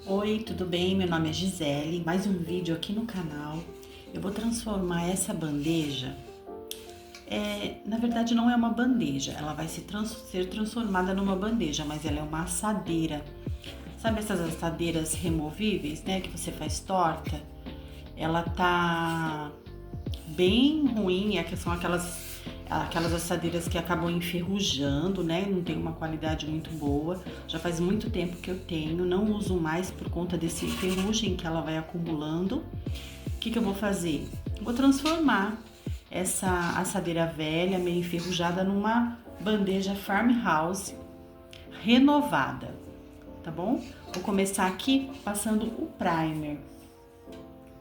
Oi, tudo bem? Meu nome é Gisele, mais um vídeo aqui no canal. Eu vou transformar essa bandeja, na verdade não é uma bandeja, ela vai ser transformada numa bandeja, mas ela é uma assadeira. Sabe essas assadeiras removíveis, né, que você faz torta? Ela tá bem ruim, que são aquelas assadeiras que acabam enferrujando, né? Não tem uma qualidade muito boa. Já faz muito tempo que eu tenho, não uso mais por conta desse ferrugem que ela vai acumulando. O que eu vou fazer? Vou transformar essa assadeira velha, meio enferrujada, numa bandeja farmhouse renovada, tá bom? Vou começar aqui passando o primer.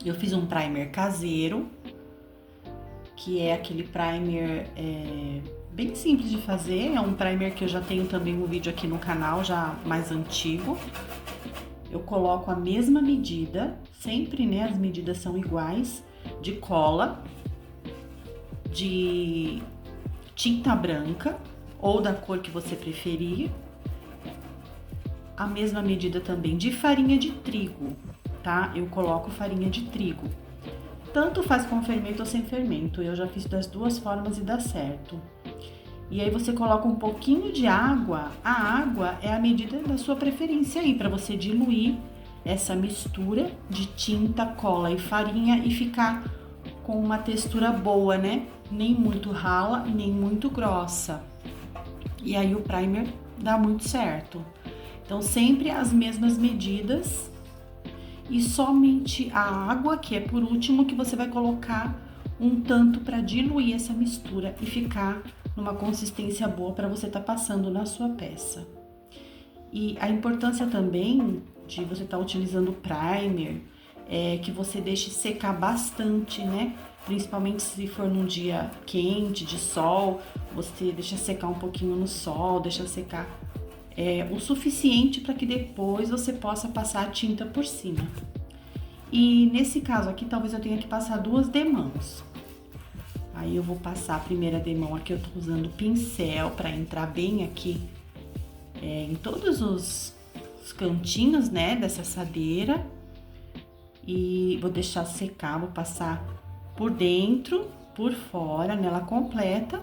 Eu fiz um primer caseiro, que é aquele primer bem simples de fazer. É um primer que eu já tenho também um vídeo aqui no canal, já mais antigo. Eu coloco a mesma medida, sempre, né, as medidas são iguais, de cola, de tinta branca, ou da cor que você preferir. A mesma medida também de farinha de trigo, tá? Eu coloco farinha de trigo. Tanto faz com fermento ou sem fermento, eu já fiz das duas formas e dá certo. E aí você coloca um pouquinho de água, a água é a medida da sua preferência aí, para você diluir essa mistura de tinta, cola e farinha e ficar com uma textura boa, né? Nem muito rala, nem muito grossa. E aí o primer dá muito certo. Então sempre as mesmas medidas. E somente a água, que é por último, que você vai colocar um tanto para diluir essa mistura e ficar numa consistência boa para você estar passando na sua peça. E a importância também de você estar utilizando o primer é que você deixe secar bastante, né? Principalmente se for num dia quente, de sol, você deixa secar um pouquinho no sol, deixa secar o suficiente para que depois você possa passar a tinta por cima. E nesse caso aqui, talvez eu tenha que passar duas demãos. Aí eu vou passar a primeira demão aqui, eu tô usando pincel para entrar bem aqui em todos os cantinhos, né, dessa assadeira. E vou deixar secar, vou passar por dentro, por fora, nela completa.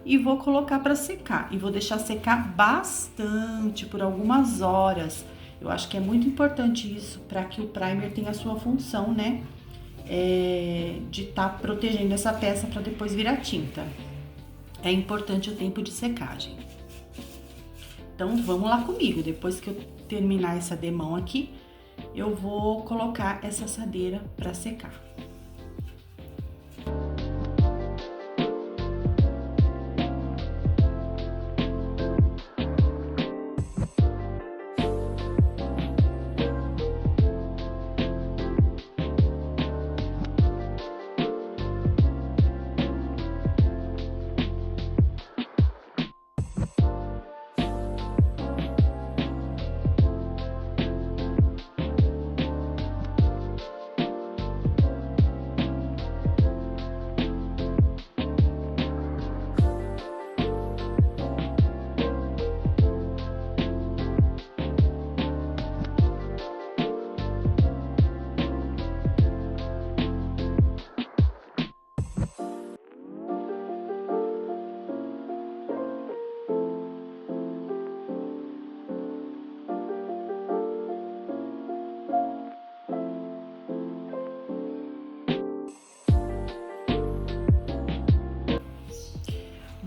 E vou colocar para secar. E vou deixar secar bastante, por algumas horas. Eu acho que é muito importante isso para que o primer tenha a sua função, né? De estar protegendo essa peça para depois virar tinta. É importante o tempo de secagem. Então vamos lá comigo. Depois que eu terminar essa demão aqui, eu vou colocar essa assadeira para secar.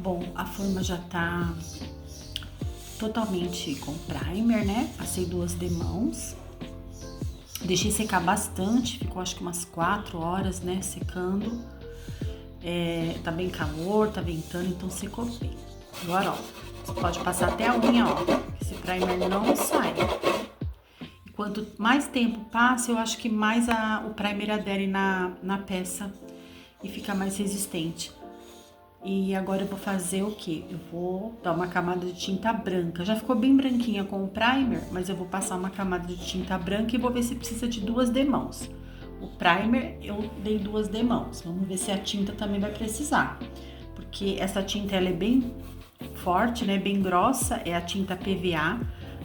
Bom, a forma já tá totalmente com primer, né? Passei duas demãos. Deixei secar bastante, ficou acho que umas 4 horas, né, secando. Tá bem calor, tá ventando, então secou bem. Agora, ó, você pode passar até a unha, ó. Esse primer não sai. E quanto mais tempo passa, eu acho que mais o primer adere na peça e fica mais resistente. E agora eu vou fazer o quê? Eu vou dar uma camada de tinta branca. Já ficou bem branquinha com o primer, mas eu vou passar uma camada de tinta branca e vou ver se precisa de duas demãos. O primer eu dei duas demãos. Vamos ver se a tinta também vai precisar. Porque essa tinta ela é bem forte, né? Bem grossa, é a tinta PVA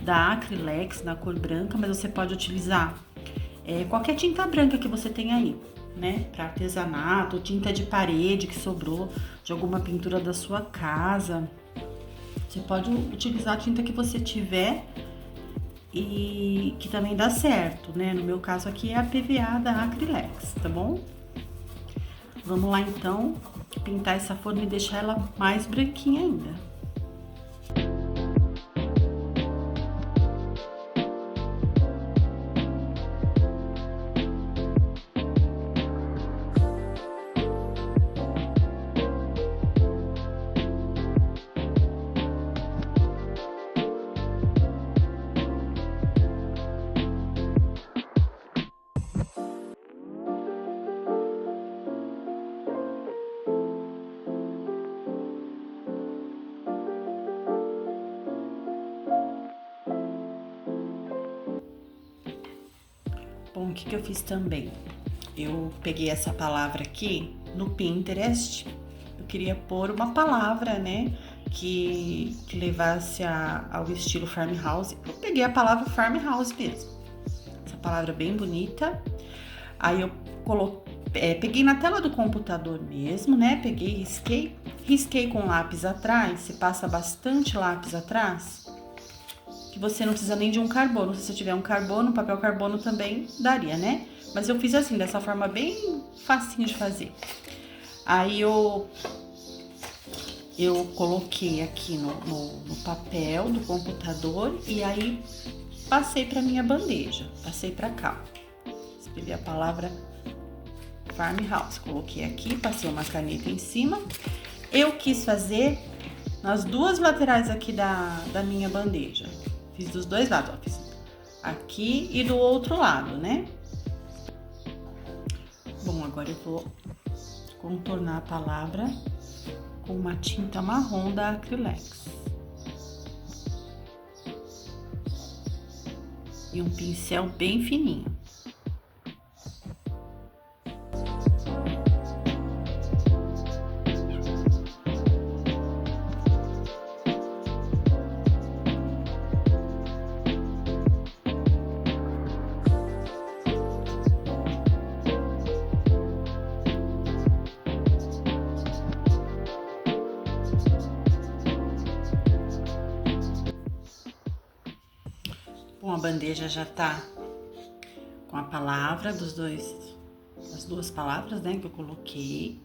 da Acrylex, na cor branca, mas você pode utilizar qualquer tinta branca que você tem aí, né? Para artesanato, tinta de parede que sobrou de alguma pintura da sua casa. Você pode utilizar a tinta que você tiver e que também dá certo, né? No meu caso aqui é a PVA da Acrylex, tá bom? Vamos lá então, pintar essa forma e deixar ela mais branquinha ainda. Bom, o que eu fiz também? Eu peguei essa palavra aqui no Pinterest. Eu queria pôr uma palavra, né, que levasse ao estilo farmhouse. Eu peguei a palavra farmhouse mesmo. Essa palavra bem bonita. Aí eu peguei na tela do computador mesmo, né? Peguei, risquei com lápis atrás. Você passa bastante lápis atrás, que você não precisa nem de um carbono. Se você tiver um carbono, papel carbono também daria, né? Mas eu fiz assim, dessa forma bem facinho de fazer. Aí eu coloquei aqui no papel do computador e aí passei para minha bandeja, passei para cá. Escrevi a palavra farmhouse, coloquei aqui, passei uma caneta em cima. Eu quis fazer nas duas laterais aqui da minha bandeja. Fiz dos dois lados, ó, fiz aqui e do outro lado, né? Bom, agora eu vou contornar a palavra com uma tinta marrom da Acrylex. E um pincel bem fininho. Bom, a bandeja já tá com a palavra as duas palavras, né, que eu coloquei.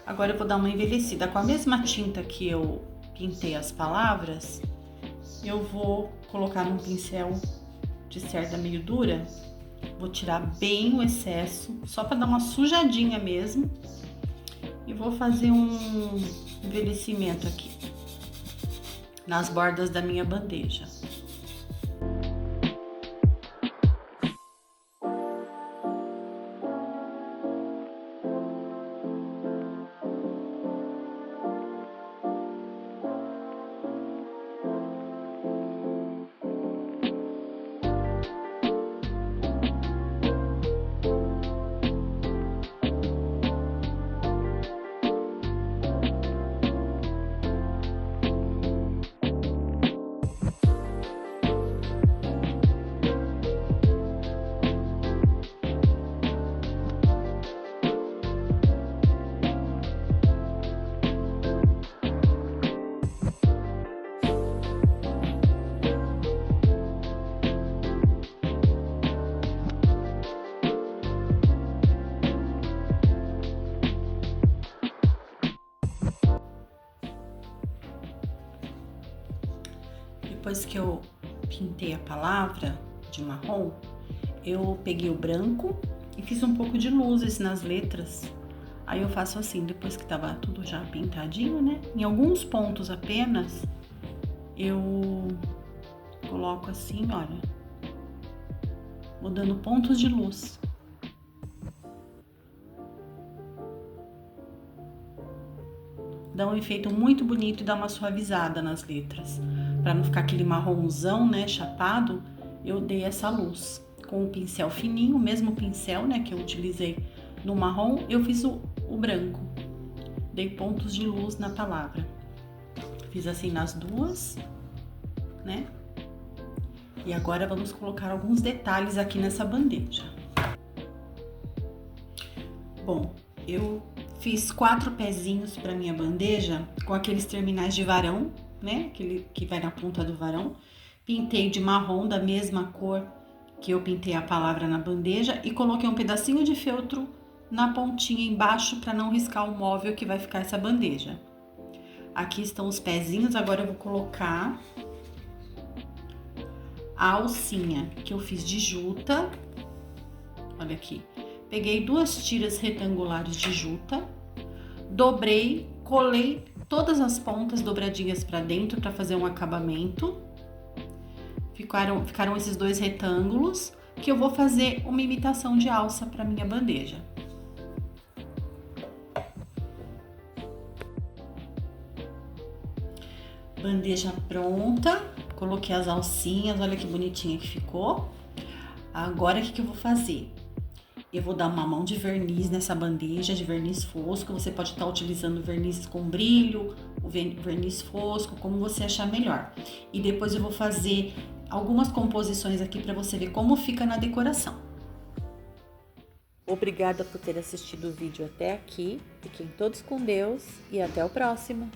Agora eu vou dar uma envelhecida. Com a mesma tinta que eu pintei as palavras, eu vou colocar num pincel de cerda meio dura. Vou tirar bem o excesso, só para dar uma sujadinha mesmo. E vou fazer um envelhecimento aqui nas bordas da minha bandeja. Depois que eu pintei a palavra de marrom, eu peguei o branco e fiz um pouco de luzes nas letras. Aí eu faço assim, depois que tava tudo já pintadinho, né? Em alguns pontos apenas, eu coloco assim, olha, vou dando pontos de luz. Dá um efeito muito bonito e dá uma suavizada nas letras. Para não ficar aquele marronzão, né, chapado, eu dei essa luz. Com o pincel fininho, o mesmo pincel, né, que eu utilizei no marrom, eu fiz o branco. dei pontos de luz na palavra. Fiz assim nas duas, né? E agora vamos colocar alguns detalhes aqui nessa bandeja. Bom, eu fiz 4 pezinhos para minha bandeja com aqueles terminais de varão, né? Aquele que vai na ponta do varão. Pintei de marrom da mesma cor que eu pintei a palavra na bandeja e coloquei um pedacinho de feltro na pontinha embaixo para não riscar o móvel que vai ficar essa bandeja. Aqui estão os pezinhos, agora eu vou colocar a alcinha que eu fiz de juta. Olha aqui. Peguei 2 tiras retangulares de juta, dobrei, colei todas as pontas dobradinhas para dentro para fazer um acabamento. Ficaram esses 2 retângulos que eu vou fazer uma imitação de alça para minha bandeja. Bandeja pronta, coloquei as alcinhas, olha que bonitinha que ficou. Agora o que eu vou fazer? Eu vou dar uma mão de verniz nessa bandeja, de verniz fosco. Você pode estar utilizando verniz com brilho, o verniz fosco, como você achar melhor. E depois eu vou fazer algumas composições aqui para você ver como fica na decoração. Obrigada por ter assistido o vídeo até aqui. Fiquem todos com Deus e até o próximo.